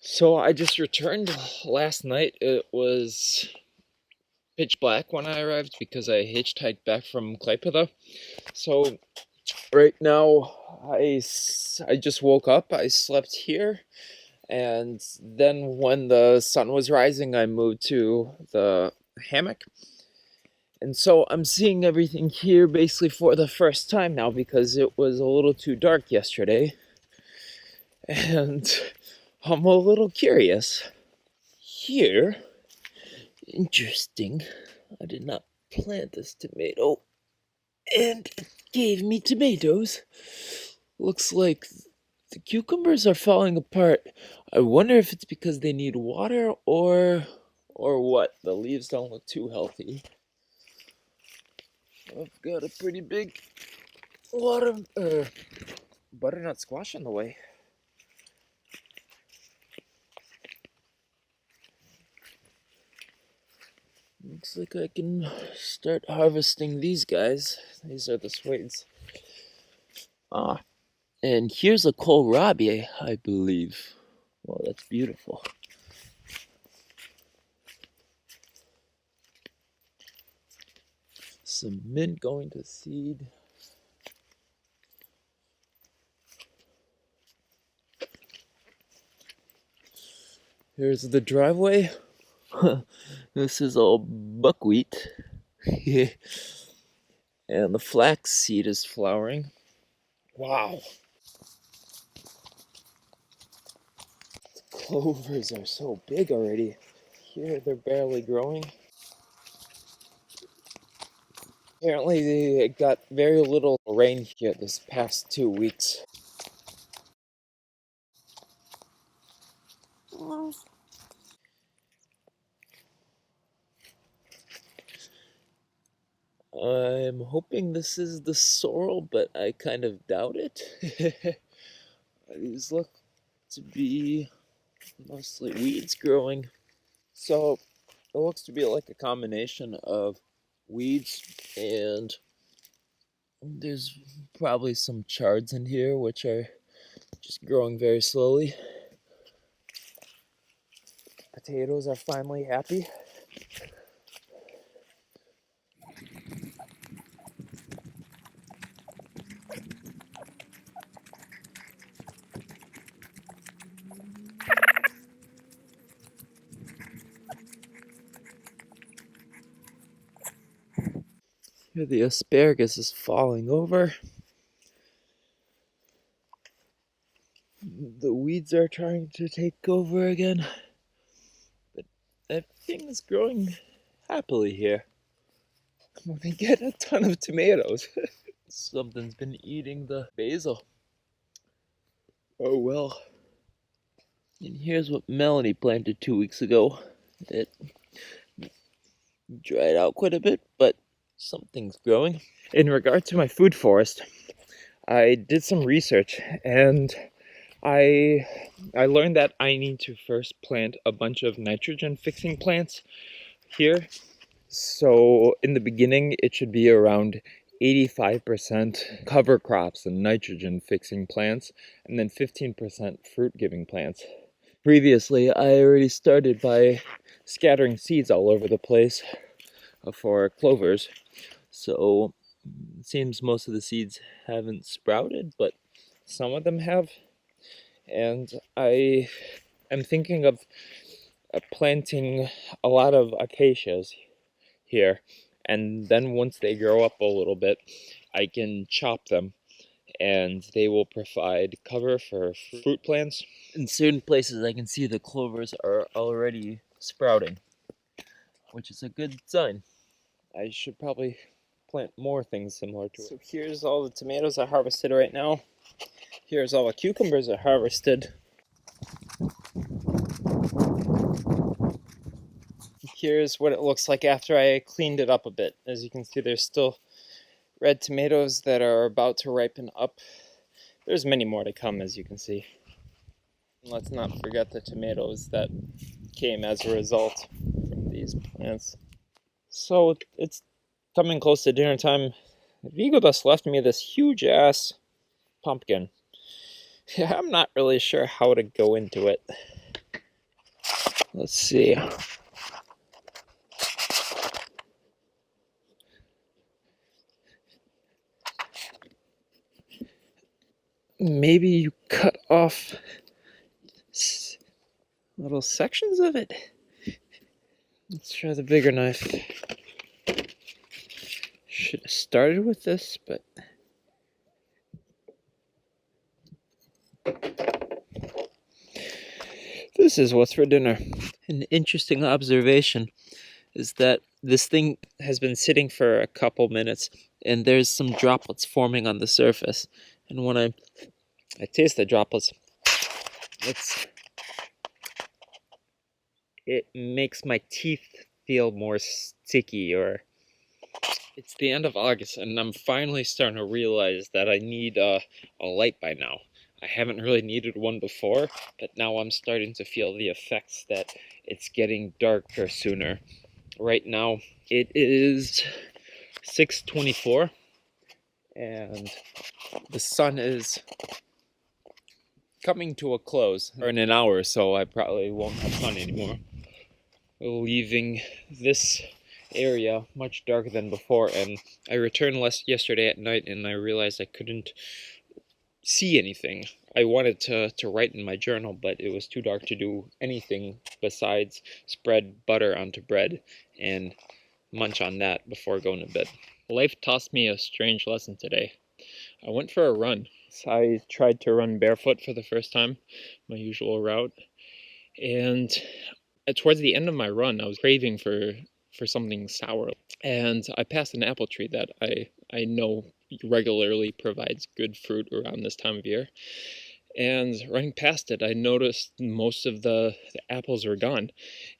So I just returned last night. It was pitch black when I arrived because I hitchhiked back from Klaipeda. So right now I just woke up. I slept here, and then when the sun was rising, I moved to the hammock. And so I'm seeing everything here basically for the first time now because it was a little too dark yesterday. And I'm a little curious. Here, interesting. I did not plant this tomato, and it gave me tomatoes. Looks like the cucumbers are falling apart. I wonder if it's because they need water or what. The leaves don't look too healthy. I've got a pretty big butternut squash on the way. Looks like I can start harvesting these guys. These are the Swedes. And here's a kohlrabi, I believe. Well, that's beautiful. Some mint going to seed. Here's the driveway. This is all buckwheat. And the flax seed is flowering. Wow. The clovers are so big already. Here they're barely growing. Apparently they got very little rain here this past 2 weeks. I'm hoping this is the sorrel, but I kind of doubt it. These look to be mostly weeds growing. So it looks to be like a combination of weeds, and there's probably some chards in here which are just growing very slowly. Potatoes are finally happy. Here the asparagus is falling over. The weeds are trying to take over again. But everything is growing happily here. I'm gonna get a ton of tomatoes. Something's been eating the basil. Oh well. And here's what Melanie planted 2 weeks ago. It dried out quite a bit, but something's growing. In regard to my food forest, I did some research, and I learned that I need to first plant a bunch of nitrogen fixing plants here. So in the beginning, it should be around 85% cover crops and nitrogen fixing plants, and then 15% fruit giving plants. Previously, I already started by scattering seeds all over the place for clovers. So it seems most of the seeds haven't sprouted, but some of them have. And I am thinking of planting a lot of acacias here. And then once they grow up a little bit, I can chop them, and they will provide cover for fruit plants. In certain places I can see the clovers are already sprouting, which is a good sign. I should probably plant more things similar to it. So here's all the tomatoes I harvested right now. Here's all the cucumbers I harvested. Here's what it looks like after I cleaned it up a bit. As you can see, there's still red tomatoes that are about to ripen up. There's many more to come, as you can see. And let's not forget the tomatoes that came as a result from these plants. So it's coming close to dinner time. Vigo just left me this huge ass pumpkin. I'm not really sure how to go into it. Let's see. Maybe you cut off little sections of it. Let's try the bigger knife. Should have started with this, but this is what's for dinner. An interesting observation is that this thing has been sitting for a couple minutes and there's some droplets forming on the surface. And when I taste the droplets, it makes my teeth feel more sticky. Or it's the end of August and I'm finally starting to realize that I need a light by now. I haven't really needed one before, but now I'm starting to feel the effects that it's getting darker sooner. Right now it is 6:24 and the sun is coming to a close. Or in an hour or so I probably won't have sun anymore, leaving this area much darker than before. And I returned yesterday at night and I realized I couldn't see anything. I wanted to write in my journal, but it was too dark to do anything besides spread butter onto bread and munch on that before going to bed. Life tossed me a strange lesson today. I went for a run. I tried to run barefoot for the first time, my usual route, and towards the end of my run I was craving for something sour, and I passed an apple tree that I know regularly provides good fruit around this time of year. And running past it, I noticed most of the apples were gone.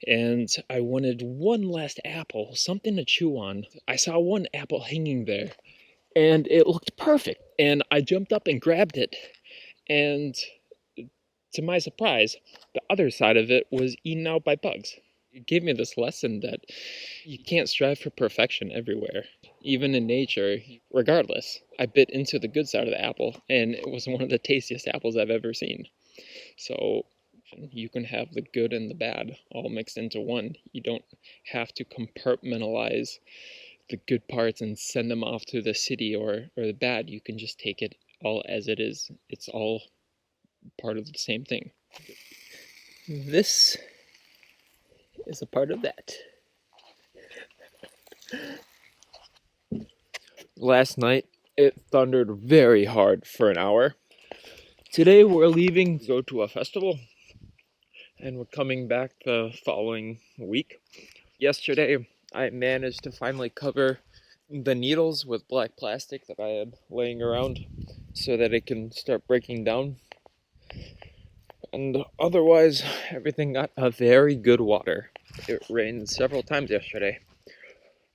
And I wanted one last apple, something to chew on. I saw one apple hanging there, and it looked perfect. And I jumped up and grabbed it. And to my surprise, the other side of it was eaten out by bugs. It gave me this lesson that you can't strive for perfection everywhere, even in nature. Regardless, I bit into the good side of the apple, and it was one of the tastiest apples I've ever seen. So you can have the good and the bad all mixed into one. You don't have to compartmentalize the good parts and send them off to the city, or the bad. You can just take it all as it is. It's all part of the same thing. This is a part of that. Last night it thundered very hard for an hour. Today we're leaving to go to a festival and we're coming back the following week. Yesterday I managed to finally cover the needles with black plastic that I had laying around so that it can start breaking down. And otherwise everything got a very good water. It rained several times yesterday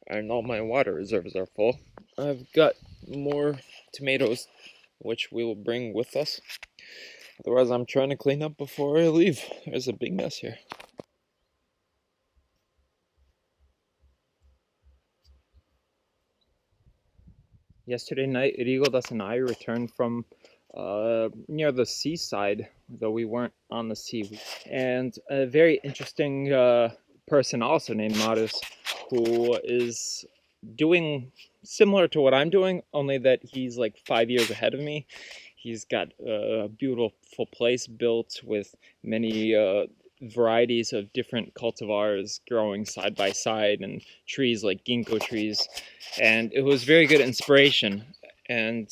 and all my water reserves are full. I've got more tomatoes which we will bring with us. Otherwise I'm trying to clean up before I leave. There's a big mess here. Yesterday night, Rigodas and I returned from near the seaside, though we weren't on the sea. And a very interesting person also named Marius, who is doing similar to what I'm doing, only that he's like 5 years ahead of me. He's got a beautiful place built with many varieties of different cultivars growing side by side, and trees like ginkgo trees. And it was very good inspiration. And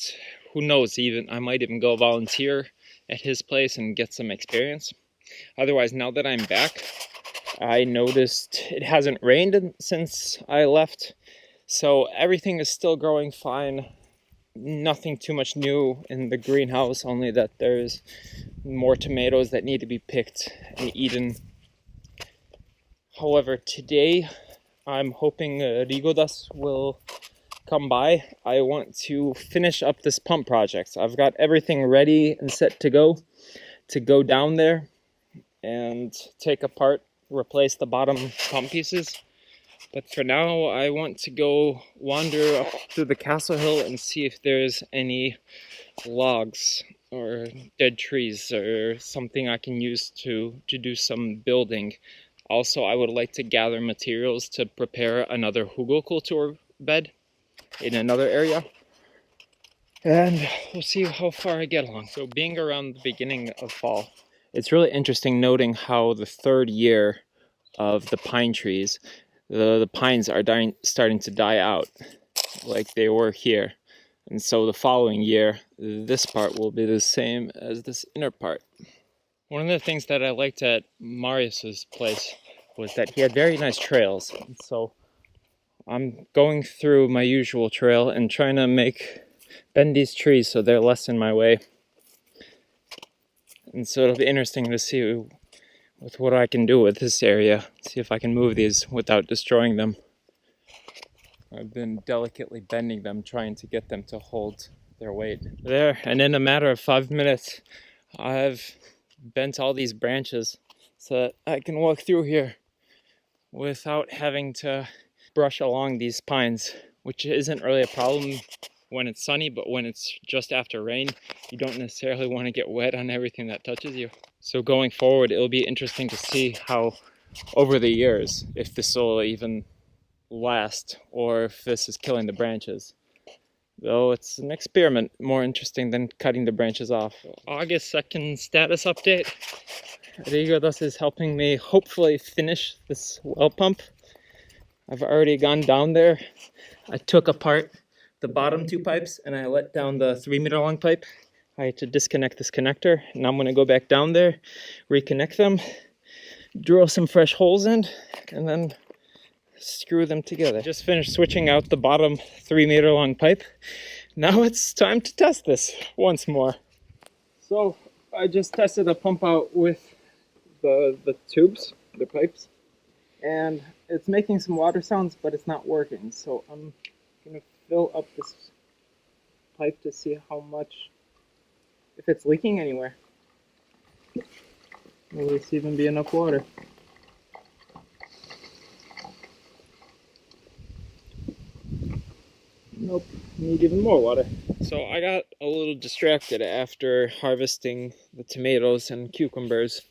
who knows, even I might even go volunteer at his place and get some experience. Otherwise, now that I'm back, I noticed it hasn't rained since I left, so everything is still growing fine. Nothing too much new in the greenhouse, only that there's more tomatoes that need to be picked and eaten. However, today I'm hoping Rigodas will come by. I want to finish up this pump project. I've got everything ready and set to go down there and take apart, replace the bottom pump pieces. But for now, I want to go wander up to the castle hill and see if there's any logs or dead trees or something I can use to do some building. Also, I would like to gather materials to prepare another hugelkultur bed in another area. And we'll see how far I get along. So being around the beginning of fall, it's really interesting noting how the third year of the pine trees, the pines are starting to die out like they were here. And so the following year, this part will be the same as this inner part. One of the things that I liked at Marius's place was that he had very nice trails. And so I'm going through my usual trail and trying to bend these trees so they're less in my way. And so it'll be interesting to see with what I can do with this area. See if I can move these without destroying them. I've been delicately bending them, trying to get them to hold their weight. There, and in a matter of 5 minutes, I've bent all these branches so that I can walk through here without having to brush along these pines, which isn't really a problem when it's sunny, but when it's just after rain, you don't necessarily want to get wet on everything that touches you. So going forward, it'll be interesting to see how over the years, if this will even last or if this is killing the branches. Though it's an experiment, more interesting than cutting the branches off. August 2nd status update. Rigodas is helping me hopefully finish this well pump. I've already gone down there. I took apart the bottom 2 pipes and I let down the 3-meter long pipe. I had to disconnect this connector. Now I'm going to go back down there, reconnect them, drill some fresh holes in, and then screw them together. Just finished switching out the bottom 3-meter long pipe. Now it's time to test this once more. So I just tested a pump out with the tubes, the pipes, and it's making some water sounds, but it's not working. So I'm gonna fill up this pipe to see how much, if it's leaking anywhere. Will this even be enough water? Nope, need even more water. So I got a little distracted after harvesting the tomatoes and cucumbers.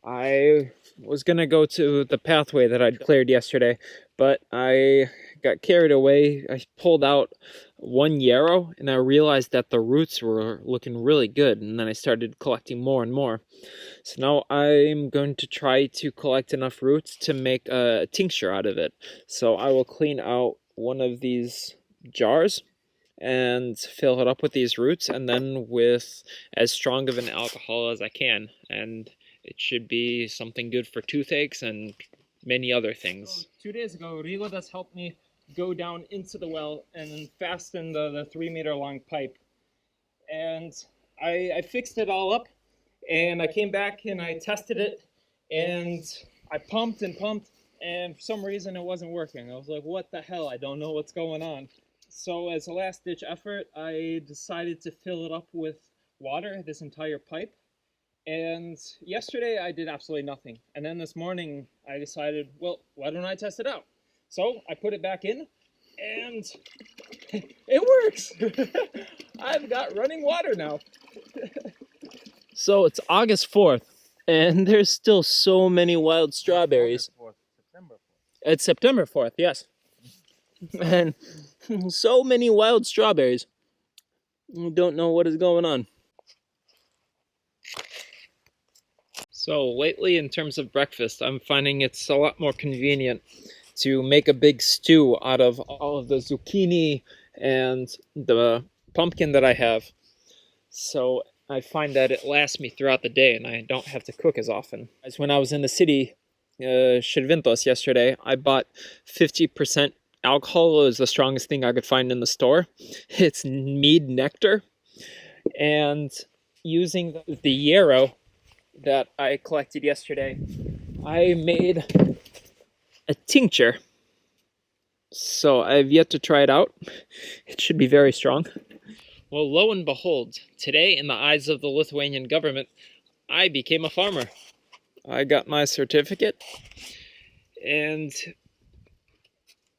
I was gonna go to the pathway that I'd cleared yesterday, but I got carried away. I pulled out one yarrow and I realized that the roots were looking really good, and then I started collecting more and more. So now I'm going to try to collect enough roots to make a tincture out of it. So I will clean out one of these jars and fill it up with these roots, and then with as strong of an alcohol as I can, and it should be something good for toothaches and many other things. So 2 days ago, Rigodas helped me go down into the well and fasten the 3-meter long pipe, and I fixed it all up, and I came back and I tested it, and I pumped and pumped, and for some reason it wasn't working. I was like, what the hell, I don't know what's going on. So as a last-ditch effort, I decided to fill it up with water, this entire pipe. And yesterday I did absolutely nothing. And then this morning I decided, well, why don't I test it out? So I put it back in, and it works! I've got running water now. So it's August 4th, and there's still so many wild strawberries. August 4th, September 4th. It's September 4th, yes. And so many wild strawberries. You don't know what is going on. So lately, in terms of breakfast, I'm finding it's a lot more convenient to make a big stew out of all of the zucchini and the pumpkin that I have. So I find that it lasts me throughout the day and I don't have to cook as often. As when I was in the city, Shirvintos yesterday, I bought 50% alcohol. It was the strongest thing I could find in the store. It's mead nectar. And using the yarrow that I collected yesterday, I made a tincture. So I've yet to try it out. It should be very strong. Well, lo and behold, today, in the eyes of the Lithuanian government, I became a farmer. I got my certificate, and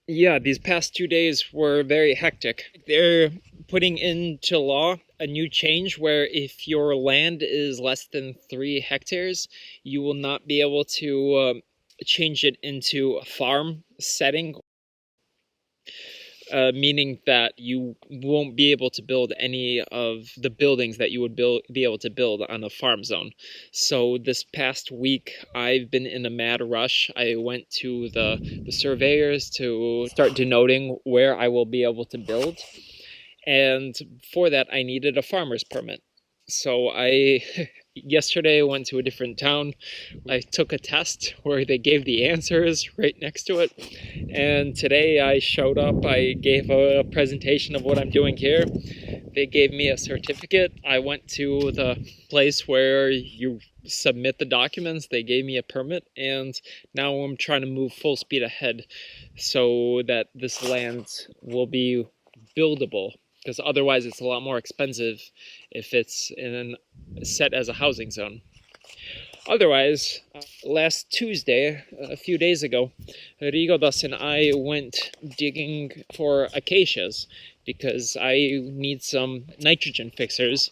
yeah, these past 2 days were very hectic. They're putting into law a new change where if your land is less than 3 hectares, you will not be able to change it into a farm setting, meaning that you won't be able to build any of the buildings that you would be able to build on a farm zone. So this past week, I've been in a mad rush. I went to the surveyors to start denoting where I will be able to build. And for that, I needed a farmer's permit. So I yesterday went to a different town. I took a test where they gave the answers right next to it. And today I showed up, I gave a presentation of what I'm doing here. They gave me a certificate. I went to the place where you submit the documents. They gave me a permit, and now I'm trying to move full speed ahead so that this land will be buildable, because otherwise it's a lot more expensive if it's set as a housing zone. Otherwise, last Tuesday, a few days ago, Rigodas and I went digging for acacias because I need some nitrogen fixers.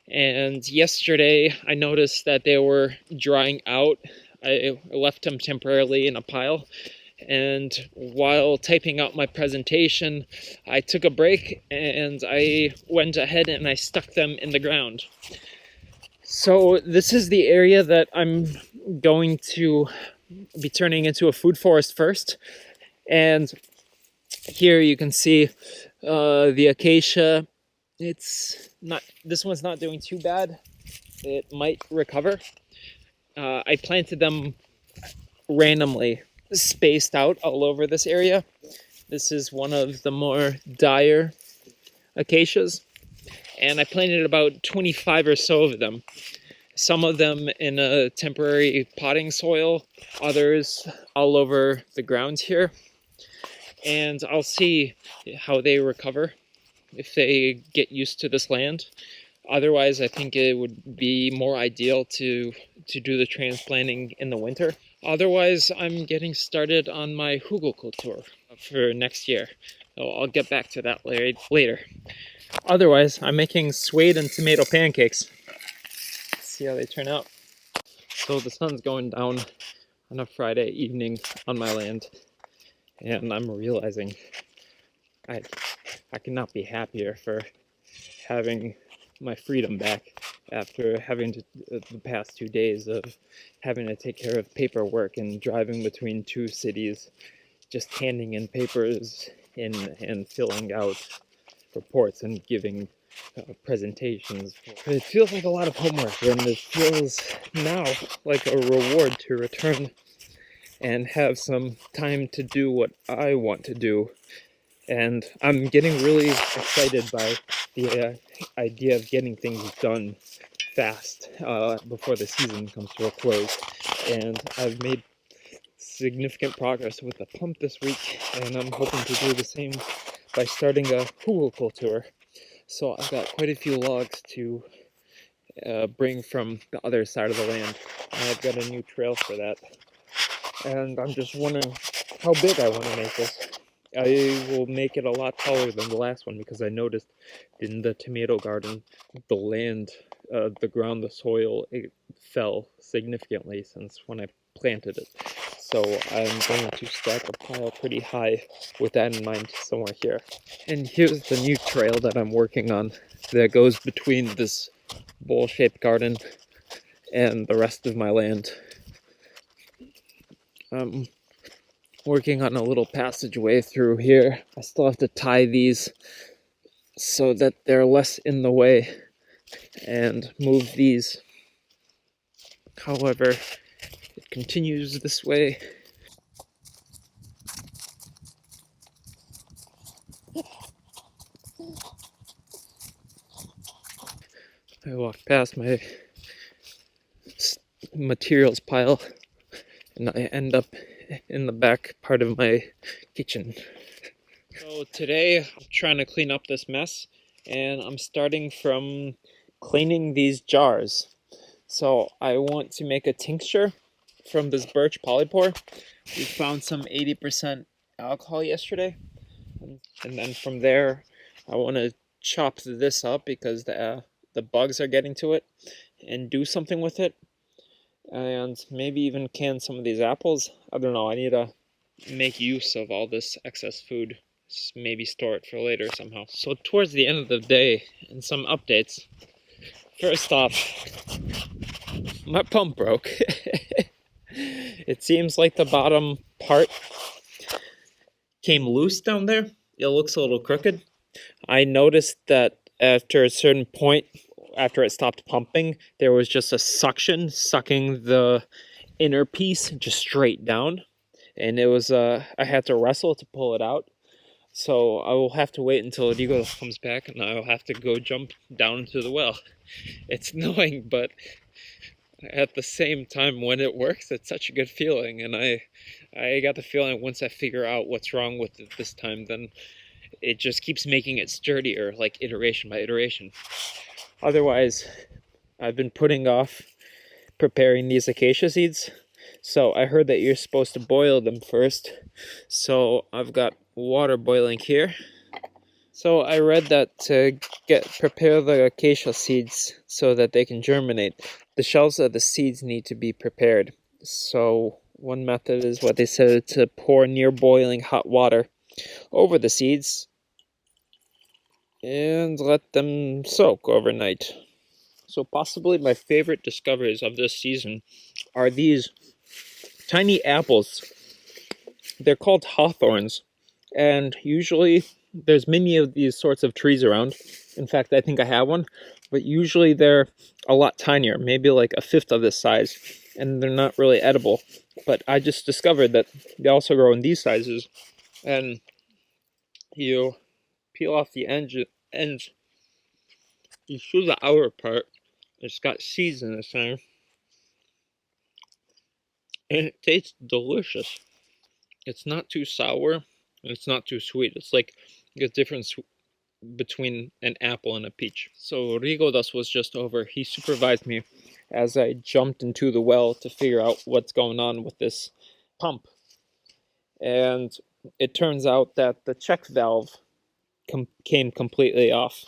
And yesterday I noticed that they were drying out. I left them temporarily in a pile. And while typing out my presentation, I took a break and I went ahead and I stuck them in the ground. So this is the area that I'm going to be turning into a food forest first. And here you can see the acacia. It's not, this one's not doing too bad. It might recover. I planted them randomly, spaced out all over this area. This is one of the more dire acacias. And I planted about 25 or so of them. Some of them in a temporary potting soil, others all over the ground here. And I'll see how they recover if they get used to this land. Otherwise, I think it would be more ideal to do the transplanting in the winter. Otherwise, I'm getting started on my hugelkultur for next year. So I'll get back to that later. Otherwise, I'm making suede and tomato pancakes. Let's see how they turn out. So the sun's going down on a Friday evening on my land, and I'm realizing I cannot be happier for having my freedom back after having to, the past 2 days of having to take care of paperwork and driving between two cities, just handing in papers and filling out reports and giving presentations. It feels like a lot of homework, and it feels now like a reward to return and have some time to do what I want to do. And I'm getting really excited by the idea of getting things done fast before the season comes to a close. And I've made significant progress with the pump this week, and I'm hoping to do the same by starting a hugelkultur. So I've got quite a few logs to bring from the other side of the land, and I've got a new trail for that. And I'm just wondering how big I want to make this. I will make it a lot taller than the last one because I noticed in the tomato garden, the land, the ground, the soil, it fell significantly since when I planted it. So I'm going to stack a pile pretty high with that in mind somewhere here. And here's the new trail that I'm working on that goes between this bowl-shaped garden and the rest of my land. I'm working on a little passageway through here. I still have to tie these so that they're less in the way and move these. However, it continues this way. I walk past my materials pile and I end up in the back part of my kitchen. So today I'm trying to clean up this mess, and I'm starting from cleaning these jars. So I want to make a tincture from this birch polypore. We found some 80% alcohol yesterday, and then from there I want to chop this up because the bugs are getting to it and do something with it. and maybe even can some of these apples. I don't know, I need to make use of all this excess food, maybe store it for later somehow. So towards the end of the day, and some updates. First off, my pump broke. It seems like the bottom part came loose down there. It looks a little crooked. I noticed that after a certain point, after it stopped pumping, there was just a suction sucking the inner piece just straight down. And it was, I had to wrestle to pull it out. So I will have to wait until Rigo comes back, and I'll have to go jump down into the well. It's annoying, but at the same time, when it works, it's such a good feeling. And I got the feeling once I figure out what's wrong with it this time, then it just keeps making it sturdier, like iteration by iteration. Otherwise, I've been putting off preparing these acacia seeds. So I heard that you're supposed to boil them first. So I've got water boiling here. So I read that to prepare the acacia seeds so that they can germinate, the shells of the seeds need to be prepared. So one method is what they said, to pour near boiling hot water over the seeds and let them soak overnight. So possibly my favorite discoveries of this season are these tiny apples. They're called hawthorns, and usually there's many of these sorts of trees around. In fact, I think I have one, but usually they're a lot tinier, maybe like a fifth of this size, and they're not really edible. But I just discovered that they also grow in these sizes, and you peel off the ends, you chew the outer part. It's got seeds in the center, and it tastes delicious. It's not too sour, and it's not too sweet. It's like a difference between an apple and a peach. So Rigodas was just over. He supervised me as I jumped into the well to figure out what's going on with this pump. And it turns out that the check valve came completely off.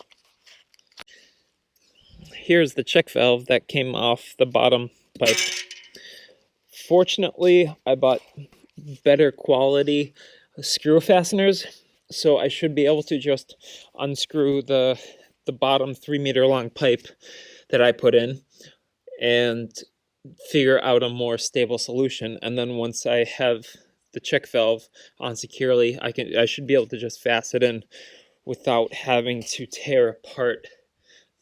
Here's the check valve that came off the bottom pipe. Fortunately, I bought better quality screw fasteners, so I should be able to just unscrew the bottom 3-meter long pipe that I put in and figure out a more stable solution. And then once I have the check valve on securely, I should be able to just fasten it in without having to tear apart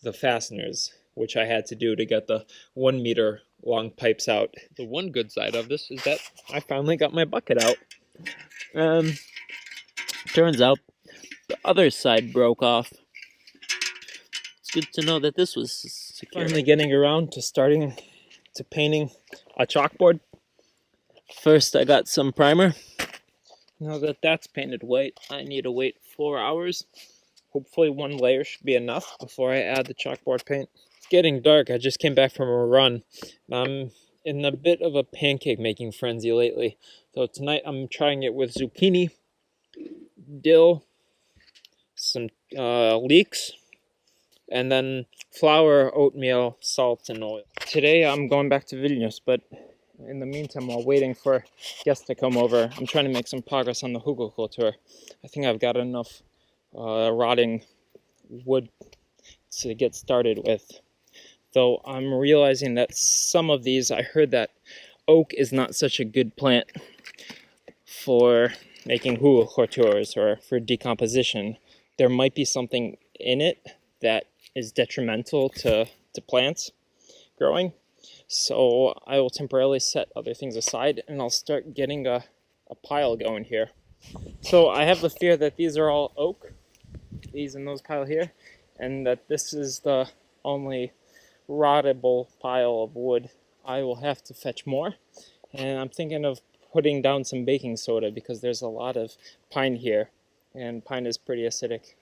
the fasteners, which I had to do to get the 1-meter long pipes out. The one good side of this is that I finally got my bucket out. Turns out the other side broke off. It's good to know that this was secure. Finally getting around to starting to painting a chalkboard. First I got some primer. Now that that's painted white, I need to wait 4 hours. Hopefully 1 layer should be enough before I add the chalkboard paint. It's getting dark. I just came back from a run. I'm in a bit of a pancake making frenzy lately. So tonight I'm trying it with zucchini, dill, some leeks, and then flour, oatmeal, salt, and oil. Today I'm going back to Vilnius, but in the meantime, while waiting for guests to come over, I'm trying to make some progress on the hugelkultur. I think I've got enough rotting wood to get started with. Though I'm realizing that some of these, I heard that oak is not such a good plant for making hugelkulturs or for decomposition. There might be something in it that is detrimental to plants growing. So I will temporarily set other things aside, and I'll start getting a pile going here. So I have the fear that these are all oak, these and those pile here, and that this is the only rottable pile of wood. I will have to fetch more, and I'm thinking of putting down some baking soda because there's a lot of pine here, and pine is pretty acidic.